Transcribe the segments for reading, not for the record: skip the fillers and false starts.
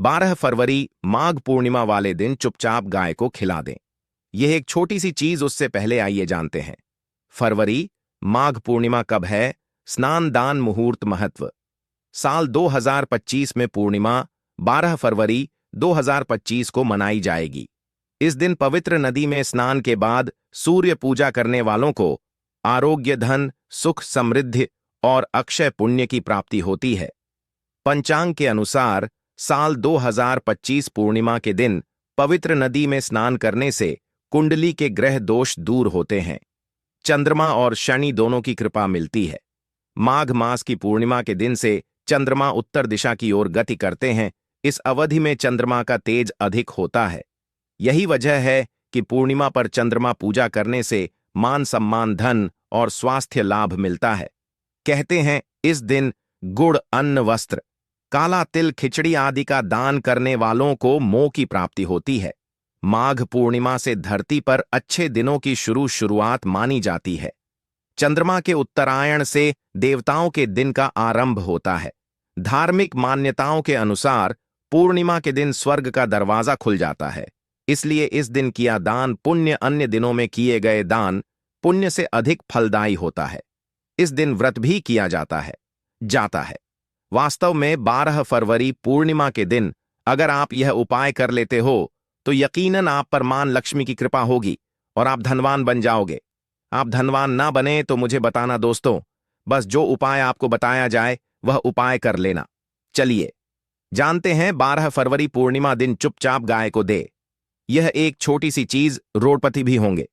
12 फरवरी माघ पूर्णिमा वाले दिन चुपचाप गाय को खिला दें। यह एक छोटी सी चीज, उससे पहले आइए जानते हैं फरवरी माघ पूर्णिमा कब है। स्नान दान मुहूर्त महत्व। साल 2025 में पूर्णिमा 12 फरवरी 2025 को मनाई जाएगी। इस दिन पवित्र नदी में स्नान के बाद सूर्य पूजा करने वालों को आरोग्य, धन, सुख, समृद्धि और अक्षय पुण्य की प्राप्ति होती है। पंचांग के अनुसार साल 2025 पूर्णिमा के दिन पवित्र नदी में स्नान करने से कुंडली के ग्रह दोष दूर होते हैं। चंद्रमा और शनि दोनों की कृपा मिलती है। माघ मास की पूर्णिमा के दिन से चंद्रमा उत्तर दिशा की ओर गति करते हैं। इस अवधि में चंद्रमा का तेज अधिक होता है। यही वजह है कि पूर्णिमा पर चंद्रमा पूजा करने से मान सम्मान, धन और स्वास्थ्य लाभ मिलता है। कहते हैं इस दिन गुड़, अन्न, वस्त्र, काला तिल, खिचड़ी आदि का दान करने वालों को मोह की प्राप्ति होती है। माघ पूर्णिमा से धरती पर अच्छे दिनों की शुरुआत मानी जाती है। चंद्रमा के उत्तरायण से देवताओं के दिन का आरंभ होता है। धार्मिक मान्यताओं के अनुसार पूर्णिमा के दिन स्वर्ग का दरवाजा खुल जाता है। इसलिए इस दिन किया दान पुण्य अन्य दिनों में किए गए दान पुण्य से अधिक फलदायी होता है। इस दिन व्रत भी किया जाता है। वास्तव में 12 फरवरी पूर्णिमा के दिन अगर आप यह उपाय कर लेते हो तो यकीनन आप पर मां लक्ष्मी की कृपा होगी और आप धनवान बन जाओगे। आप धनवान ना बने तो मुझे बताना दोस्तों, बस जो उपाय आपको बताया जाए वह उपाय कर लेना। चलिए जानते हैं 12 फरवरी पूर्णिमा दिन चुपचाप गाय को दे। यह एक छोटी सी चीज, रोडपति भी होंगे,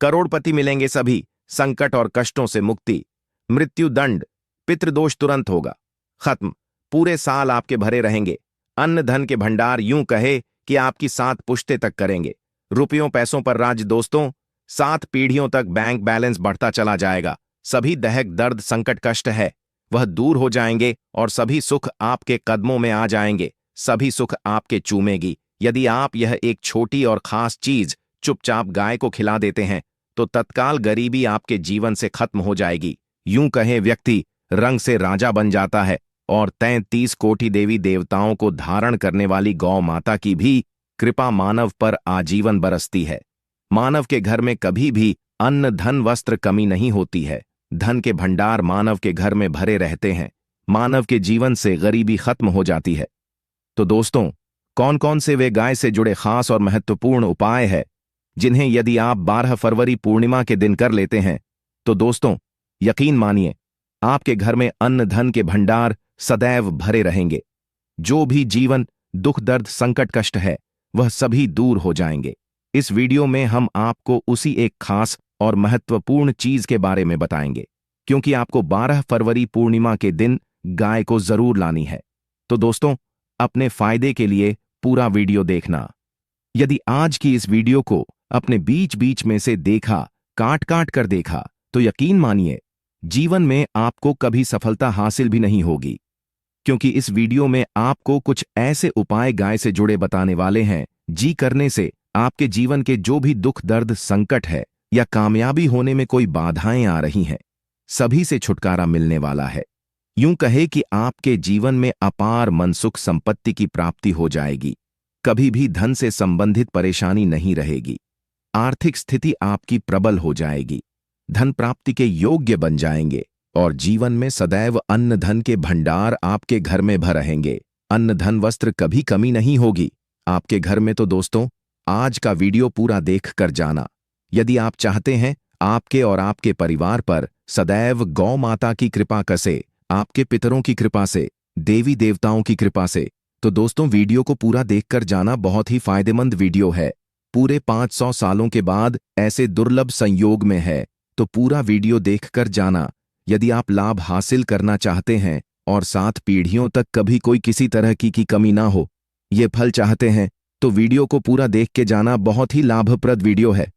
करोड़पति मिलेंगे सभी, संकट और कष्टों से मुक्ति, मृत्यु दंड, पितृदोष तुरंत होगा खत्म, पूरे साल आपके भरे रहेंगे। अन्न धन के भंडार यूं कहे कि आपकी 7 पुश्ते तक करेंगे। रुपयों पैसों पर राज दोस्तों, 7 पीढ़ियों तक बैंक बैलेंस बढ़ता चला जाएगा। सभी दहक, दर्द, संकट, कष्ट है वह दूर हो जाएंगे और सभी सुख आपके कदमों में आ जाएंगे। सभी सुख आपके चूमेगी। यदि आप यह एक छोटी और खास चीज चुपचाप गाय को खिला देते हैं तो तत्काल गरीबी आपके जीवन से खत्म हो जाएगी। यूं कहे व्यक्ति रंग से राजा बन जाता है और 33 कोटि देवी देवताओं को धारण करने वाली गौ माता की भी कृपा मानव पर आजीवन बरसती है। मानव के घर में कभी भी अन्न, धन, वस्त्र कमी नहीं होती है। धन के भंडार मानव के घर में भरे रहते हैं। मानव के जीवन से गरीबी खत्म हो जाती है। तो दोस्तों, कौन कौन से वे गाय से जुड़े खास और महत्वपूर्ण उपाय हैं जिन्हें यदि आप 12 फरवरी पूर्णिमा के दिन कर लेते हैं तो दोस्तों यकीन मानिए आपके घर में अन्न धन के भंडार सदैव भरे रहेंगे। जो भी जीवन दुख, दर्द, संकट, कष्ट है वह सभी दूर हो जाएंगे। इस वीडियो में हम आपको उसी एक खास और महत्वपूर्ण चीज के बारे में बताएंगे, क्योंकि आपको 12 फरवरी पूर्णिमा के दिन गाय को जरूर लानी है। तो दोस्तों, अपने फायदे के लिए पूरा वीडियो देखना। यदि आज की इस वीडियो को अपने बीच बीच में से देखा, काट काट कर देखा, तो यकीन मानिए जीवन में आपको कभी सफलता हासिल भी नहीं होगी, क्योंकि इस वीडियो में आपको कुछ ऐसे उपाय गाय से जुड़े बताने वाले हैं जी करने से आपके जीवन के जो भी दुख, दर्द, संकट है या कामयाबी होने में कोई बाधाएं आ रही हैं, सभी से छुटकारा मिलने वाला है। यूं कहे कि आपके जीवन में अपार मन, सुख, संपत्ति की प्राप्ति हो जाएगी। कभी भी धन से संबंधित परेशानी नहीं रहेगी। आर्थिक स्थिति आपकी प्रबल हो जाएगी। धन प्राप्ति के योग्य बन जाएंगे और जीवन में सदैव अन्न धन के भंडार आपके घर में भर रहेंगे। अन्न धन वस्त्र कभी कमी नहीं होगी आपके घर में। तो दोस्तों, आज का वीडियो पूरा देख कर जाना। यदि आप चाहते हैं आपके और आपके परिवार पर सदैव गौ माता की कृपा कसे, आपके पितरों की कृपा से, देवी देवताओं की कृपा से, तो दोस्तों वीडियो को पूरा देखकर जाना। बहुत ही फायदेमंद वीडियो है। पूरे 500 सालों के बाद ऐसे दुर्लभ संयोग में है, तो पूरा वीडियो देखकर जाना। यदि आप लाभ हासिल करना चाहते हैं और 7 पीढ़ियों तक कभी कोई किसी तरह की कमी ना हो, ये फल चाहते हैं, तो वीडियो को पूरा देख के जाना। बहुत ही लाभप्रद वीडियो है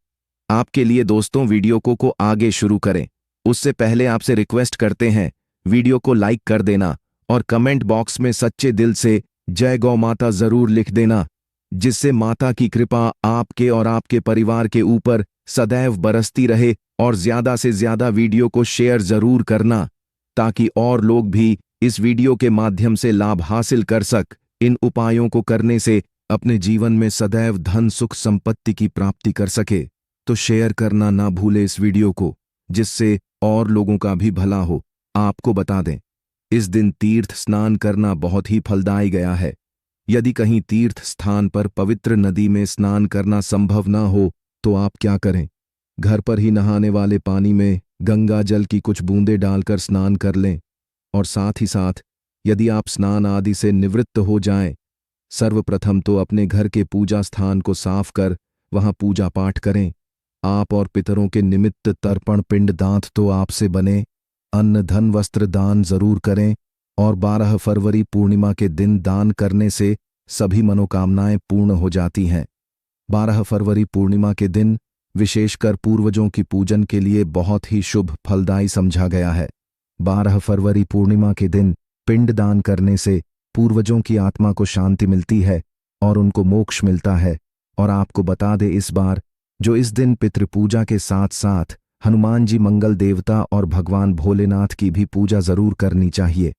आपके लिए। दोस्तों, वीडियो को आगे शुरू करें उससे पहले आपसे रिक्वेस्ट करते हैं वीडियो को लाइक कर देना और कमेंट बॉक्स में सच्चे दिल से जय गौ माता जरूर लिख देना, जिससे माता की कृपा आपके और आपके परिवार के ऊपर सदैव बरसती रहे। और ज्यादा से ज्यादा वीडियो को शेयर जरूर करना ताकि और लोग भी इस वीडियो के माध्यम से लाभ हासिल कर इन उपायों को करने से अपने जीवन में सदैव धन सुख संपत्ति की प्राप्ति कर सके तो शेयर करना ना भूले इस वीडियो को, जिससे और लोगों का भी भला हो। आपको बता दें, इस दिन तीर्थ स्नान करना बहुत ही फलदायी गया है। यदि कहीं तीर्थ स्थान पर पवित्र नदी में स्नान करना संभव ना हो तो आप क्या करें, घर पर ही नहाने वाले पानी में गंगा जल की कुछ बूंदें डालकर स्नान कर लें। और साथ ही साथ यदि आप स्नान आदि से निवृत्त हो जाएं, सर्वप्रथम तो अपने घर के पूजा स्थान को साफ कर वहां पूजा पाठ करें। आप और पितरों के निमित्त तर्पण पिंड दांत तो आपसे बने, अन्न धन वस्त्र दान जरूर करें। और 12 फरवरी पूर्णिमा के दिन दान करने से सभी मनोकामनाएं पूर्ण हो जाती हैं। 12 फरवरी पूर्णिमा के दिन विशेषकर पूर्वजों की पूजन के लिए बहुत ही शुभ फलदायी समझा गया है। 12 फरवरी पूर्णिमा के दिन पिंड दान करने से पूर्वजों की आत्मा को शांति मिलती है और उनको मोक्ष मिलता है। और आपको बता दे इस बार जो इस दिन पितृपूजा के साथ साथ हनुमान जी मंगल देवता और भगवान भोलेनाथ की भी पूजा जरूर करनी चाहिए।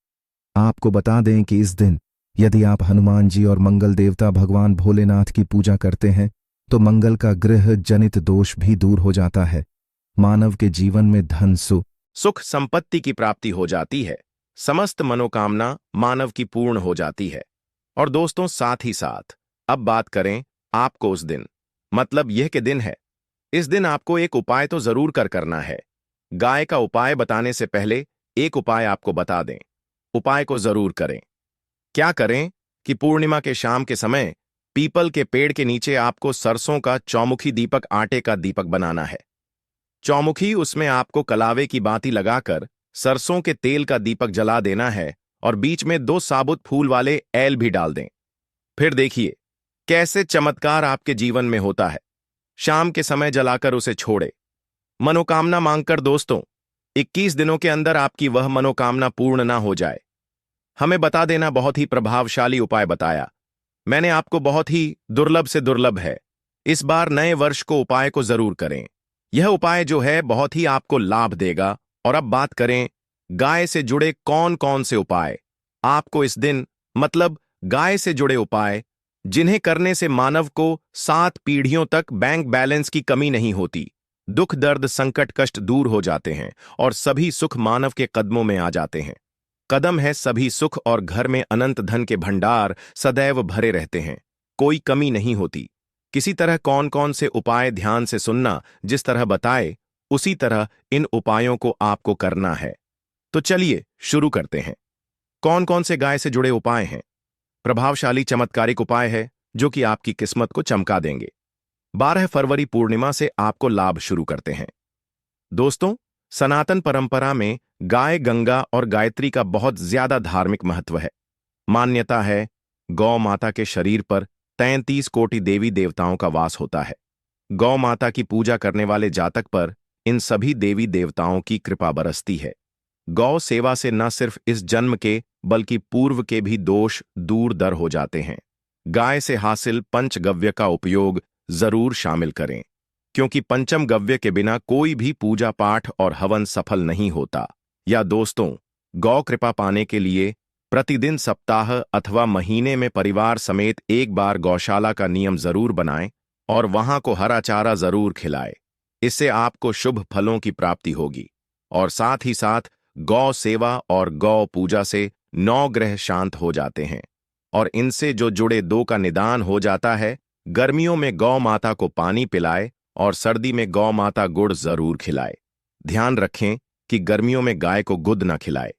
आपको बता दें कि इस दिन यदि आप हनुमान जी और मंगल देवता भगवान भोलेनाथ की पूजा करते हैं तो मंगल का ग्रह जनित दोष भी दूर हो जाता है। मानव के जीवन में धन सुख संपत्ति की प्राप्ति हो जाती है, समस्त मनोकामना मानव की पूर्ण हो जाती है। और दोस्तों, साथ ही साथ अब बात करें आपको उस दिन, मतलब यह के दिन है, इस दिन आपको एक उपाय तो जरूर करना है। गाय का उपाय बताने से पहले एक उपाय आपको बता दें, उपाय को जरूर करें। क्या करें कि पूर्णिमा के शाम के समय पीपल के पेड़ के नीचे आपको सरसों का चौमुखी दीपक, आटे का दीपक बनाना है। चौमुखी, उसमें आपको कलावे की बाती लगाकर सरसों के तेल का दीपक जला देना है और बीच में 2 साबुत फूल वाले ऐल भी डाल दें। फिर देखिए कैसे चमत्कार आपके जीवन में होता है। शाम के समय जलाकर उसे छोड़े, मनोकामना मांगकर। दोस्तों, 21 दिनों के अंदर आपकी वह मनोकामना पूर्ण ना हो जाए, हमें बता देना। बहुत ही प्रभावशाली उपाय बताया मैंने आपको, बहुत ही दुर्लभ से दुर्लभ है। इस बार नए वर्ष को उपाय को जरूर करें। यह उपाय जो है बहुत ही आपको लाभ देगा। और अब बात करें गाय से जुड़े कौन कौन से उपाय आपको इस दिन, मतलब गाय से जुड़े उपाय जिन्हें करने से मानव को 7 पीढ़ियों तक बैंक बैलेंस की कमी नहीं होती, दुख दर्द संकट कष्ट दूर हो जाते हैं और सभी सुख मानव के कदमों में आ जाते हैं। कदम है सभी सुख और घर में अनंत धन के भंडार सदैव भरे रहते हैं, कोई कमी नहीं होती। किसी तरह कौन कौन से उपाय ध्यान से सुनना, जिस तरह बताए उसी तरह इन उपायों को आपको करना है। तो चलिए शुरू करते हैं। कौन कौन से गाय से जुड़े उपाय हैं? प्रभावशाली चमत्कारिक उपाय है जो कि आपकी किस्मत को चमका देंगे। 12 फरवरी पूर्णिमा से आपको लाभ शुरू करते हैं। दोस्तों, सनातन परंपरा में गाय, गंगा और गायत्री का बहुत ज्यादा धार्मिक महत्व है। मान्यता है गौ माता के शरीर पर 33 कोटि देवी देवताओं का वास होता है। गौ माता की पूजा करने वाले जातक पर इन सभी देवी देवताओं की कृपा बरसती है। गौ सेवा से न सिर्फ इस जन्म के बल्कि पूर्व के भी दोष दूर दर हो जाते हैं। गाय से हासिल पंचगव्य का उपयोग जरूर शामिल करें, क्योंकि पंचम गव्य के बिना कोई भी पूजा पाठ और हवन सफल नहीं होता। या दोस्तों, गौ कृपा पाने के लिए प्रतिदिन, सप्ताह अथवा महीने में परिवार समेत एक बार गौशाला का नियम जरूर बनाएं और वहां को हरा चारा जरूर खिलाएं। इससे आपको शुभ फलों की प्राप्ति होगी। और साथ ही साथ गौ सेवा और गौ पूजा से 9 ग्रह शांत हो जाते हैं और इनसे जो जुड़े 2 का निदान हो जाता है। गर्मियों में गौ माता को पानी पिलाए और सर्दी में गौ माता गुड़ जरूर खिलाए। ध्यान रखें कि गर्मियों में गाय को गुद न खिलाए।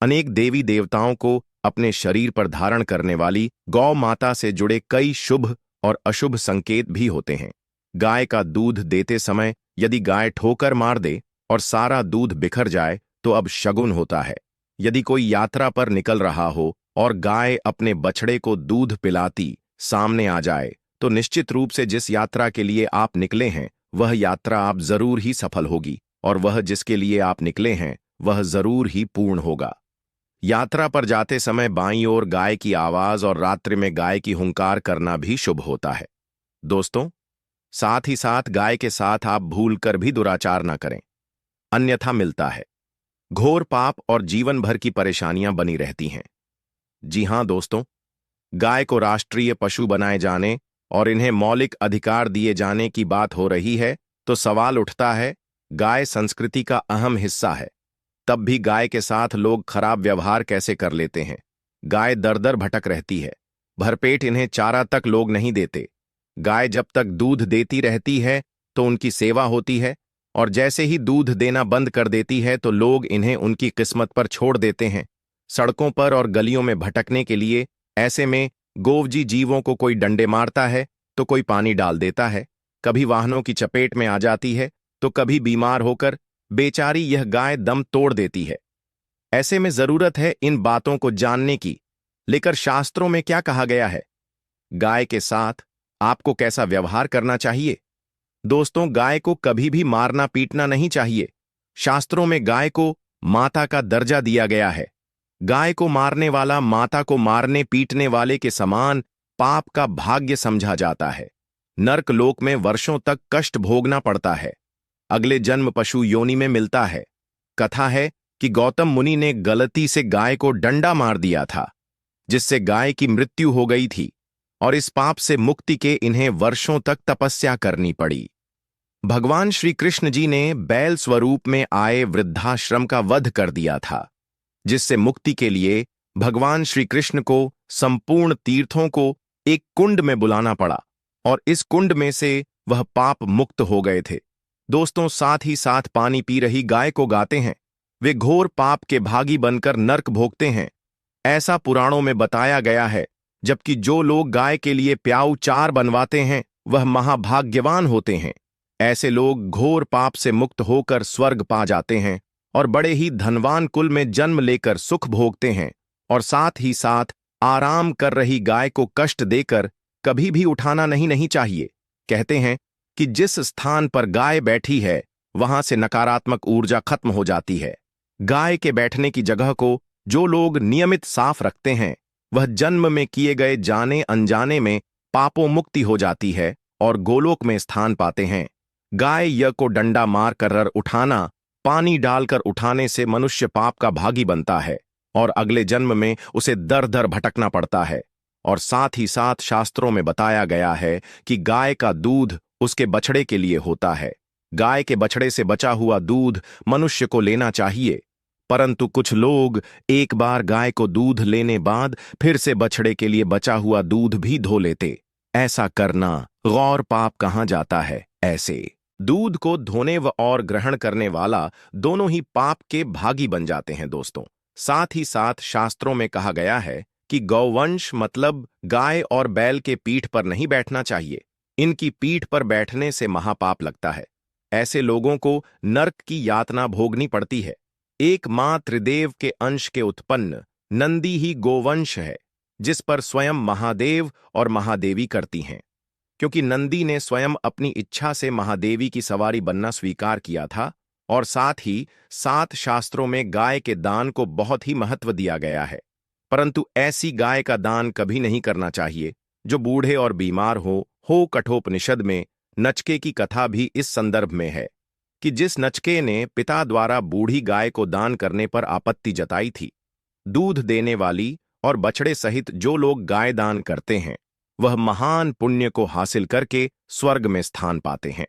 अनेक देवी देवताओं को अपने शरीर पर धारण करने वाली गौ माता से जुड़े कई शुभ और अशुभ संकेत भी होते हैं। गाय का दूध देते समय यदि गाय ठोकर मार दे और सारा दूध बिखर जाए तो अब शगुन होता है। यदि कोई यात्रा पर निकल रहा हो और गाय अपने बछड़े को दूध पिलाती सामने आ जाए तो निश्चित रूप से जिस यात्रा के लिए आप निकले हैं वह यात्रा आप जरूर ही सफल होगी और वह जिसके लिए आप निकले हैं वह जरूर ही पूर्ण होगा। यात्रा पर जाते समय बाईं ओर गाय की आवाज और रात्रि में गाय की हुंकार करना भी शुभ होता है। दोस्तों, साथ ही साथ गाय के साथ आप भूलकर भी दुराचार न करें, अन्यथा मिलता है घोर पाप और जीवन भर की परेशानियां बनी रहती हैं। जी हां दोस्तों, गाय को राष्ट्रीय पशु बनाए जाने और इन्हें मौलिक अधिकार दिए जाने की बात हो रही है तो सवाल उठता है, गाय संस्कृति का अहम हिस्सा है, तब भी गाय के साथ लोग खराब व्यवहार कैसे कर लेते हैं। गाय दर दर भटक रहती है, भरपेट इन्हें चारा तक लोग नहीं देते। गाय जब तक दूध देती रहती है तो उनकी सेवा होती है, और जैसे ही दूध देना बंद कर देती है तो लोग इन्हें उनकी किस्मत पर छोड़ देते हैं, सड़कों पर और गलियों में भटकने के लिए। ऐसे में गोवजी जीवों को कोई डंडे मारता है तो कोई पानी डाल देता है, कभी वाहनों की चपेट में आ जाती है तो कभी बीमार होकर बेचारी यह गाय दम तोड़ देती है। ऐसे में जरूरत है इन बातों को जानने की, लेकर शास्त्रों में क्या कहा गया है, गाय के साथ आपको कैसा व्यवहार करना चाहिए। दोस्तों, गाय को कभी भी मारना पीटना नहीं चाहिए। शास्त्रों में गाय को माता का दर्जा दिया गया है। गाय को मारने वाला माता को मारने पीटने वाले के समान पाप का भाग्य समझा जाता है। नर्क लोक में वर्षों तक कष्ट भोगना पड़ता है। अगले जन्म पशु योनि में मिलता है। कथा है कि गौतम मुनि ने गलती से गाय को डंडा मार दिया था, जिससे गाय की मृत्यु हो गई थी, और इस पाप से मुक्ति के इन्हें वर्षों तक तपस्या करनी पड़ी। भगवान श्री कृष्ण जी ने बैल स्वरूप में आए वृद्धाश्रम का वध कर दिया था, जिससे मुक्ति के लिए भगवान श्री कृष्ण को संपूर्ण तीर्थों को एक कुंड में बुलाना पड़ा, और इस कुंड में से वह पाप मुक्त हो गए थे। दोस्तों, साथ ही साथ पानी पी रही गाय को गाते हैं, वे घोर पाप के भागी बनकर नर्क भोगते हैं, ऐसा पुराणों में बताया गया है। जबकि जो लोग गाय के लिए प्याऊ चार बनवाते हैं वह महाभाग्यवान होते हैं। ऐसे लोग घोर पाप से मुक्त होकर स्वर्ग पा जाते हैं और बड़े ही धनवान कुल में जन्म लेकर सुख भोगते हैं, और साथ ही साथ आराम कर रही गाय को कष्ट देकर कभी भी उठाना नहीं चाहिए। कहते हैं कि जिस स्थान पर गाय बैठी है वहां से नकारात्मक ऊर्जा खत्म हो जाती है। गाय के बैठने की जगह को जो लोग नियमित साफ रखते हैं वह जन्म में किए गए जाने अनजाने में पापों मुक्ति हो जाती है और गोलोक में स्थान पाते हैं। गाय य को डंडा मार कर उठाना, पानी डालकर उठाने से मनुष्य पाप का भागी बनता है और अगले जन्म में उसे दर दर भटकना पड़ता है। और साथ ही साथ शास्त्रों में बताया गया है कि गाय का दूध उसके बछड़े के लिए होता है। गाय के बछड़े से बचा हुआ दूध मनुष्य को लेना चाहिए, परंतु कुछ लोग एक बार गाय को दूध लेने बाद फिर से बछड़े के लिए बचा हुआ दूध भी धो लेते। ऐसा करना गौर पाप कहा जाता है। ऐसे दूध को धोने व और ग्रहण करने वाला दोनों ही पाप के भागी बन जाते हैं। दोस्तों, साथ ही साथ शास्त्रों में कहा गया है कि गौवंश मतलब गाय और बैल के पीठ पर नहीं बैठना चाहिए। इनकी पीठ पर बैठने से महापाप लगता है। ऐसे लोगों को नर्क की यातना भोगनी पड़ती है। एक मां त्रिदेव के अंश के उत्पन्न नंदी ही गोवंश है, जिस पर स्वयं महादेव और महादेवी करती हैं। क्योंकि नंदी ने स्वयं अपनी इच्छा से महादेवी की सवारी बनना स्वीकार किया था, और साथ ही सात शास्त्रों में गाय के दान को बहुत ही महत्व दिया गया है। परंतु ऐसी गाय का दान कभी नहीं करना चाहिए जो बूढ़े और बीमार हो। कठोपनिषद में नचके की कथा भी इस संदर्भ में है कि जिस नचके ने पिता द्वारा बूढ़ी गाय को दान करने पर आपत्ति जताई थी। दूध देने वाली और बछड़े सहित जो लोग गाय दान करते हैं वह महान पुण्य को हासिल करके स्वर्ग में स्थान पाते हैं।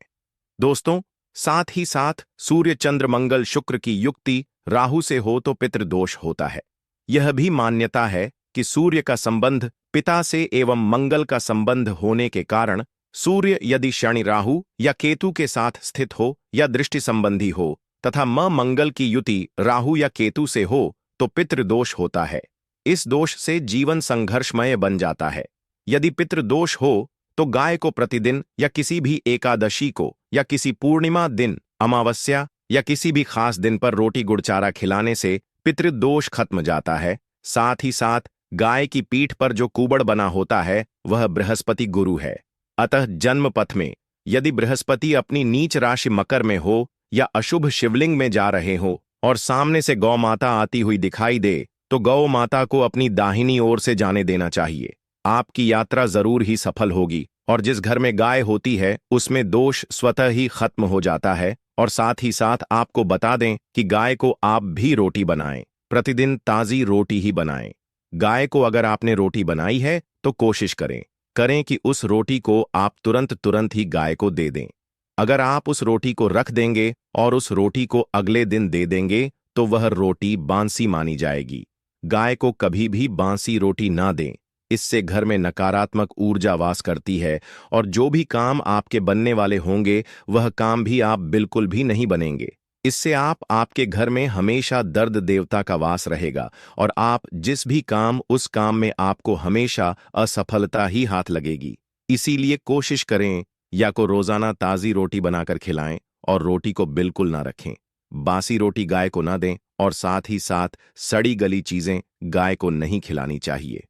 दोस्तों, साथ ही साथ सूर्य चंद्र मंगल शुक्र की युक्ति राहु से हो तो पितृदोष होता है। यह भी मान्यता है कि सूर्य का संबंध पिता से एवं मंगल का संबंध होने के कारण सूर्य यदि शनि राहु या केतु के साथ स्थित हो या दृष्टि संबंधी हो तथा मंगल की युति राहु या केतु से हो तो पितृदोष होता है। इस दोष से जीवन संघर्षमय बन जाता है। यदि पितृदोष हो तो गाय को प्रतिदिन या किसी भी एकादशी को या किसी पूर्णिमा दिन, अमावस्या या किसी भी खास दिन पर रोटी गुड़चारा खिलाने से पितृदोष खत्म जाता है। साथ ही साथ गाय की पीठ पर जो कुबड़ बना होता है वह बृहस्पति गुरु है। अतः जन्म पथ में यदि बृहस्पति अपनी नीच राशि मकर में हो या अशुभ शिवलिंग में जा रहे हो और सामने से गौ माता आती हुई दिखाई दे तो गौ माता को अपनी दाहिनी ओर से जाने देना चाहिए। आपकी यात्रा जरूर ही सफल होगी और जिस घर में गाय होती है उसमें दोष स्वतः ही खत्म हो जाता है। और साथ ही साथ आपको बता दें कि गाय को आप भी रोटी बनाएं, प्रतिदिन ताजी रोटी ही बनाएं। गाय को अगर आपने रोटी बनाई है तो तो कोशिश करें करें कि उस रोटी को आप तुरंत ही गाय को दे दें। अगर आप उस रोटी को रख देंगे और उस रोटी को अगले दिन दे देंगे तो वह रोटी बांसी मानी जाएगी। गाय को कभी भी बांसी रोटी ना दें। इससे घर में नकारात्मक ऊर्जा वास करती है और जो भी काम आपके बनने वाले होंगे वह काम भी आप बिल्कुल भी नहीं बनेंगे। इससे आपके घर में हमेशा दर्द देवता का वास रहेगा और आप जिस भी काम उस काम में आपको हमेशा असफलता ही हाथ लगेगी। इसीलिए कोशिश करें या को रोजाना ताज़ी रोटी बनाकर खिलाएं और रोटी को बिल्कुल ना रखें। बासी रोटी गाय को ना दें और साथ ही साथ सड़ी गली चीजें गाय को नहीं खिलानी चाहिए।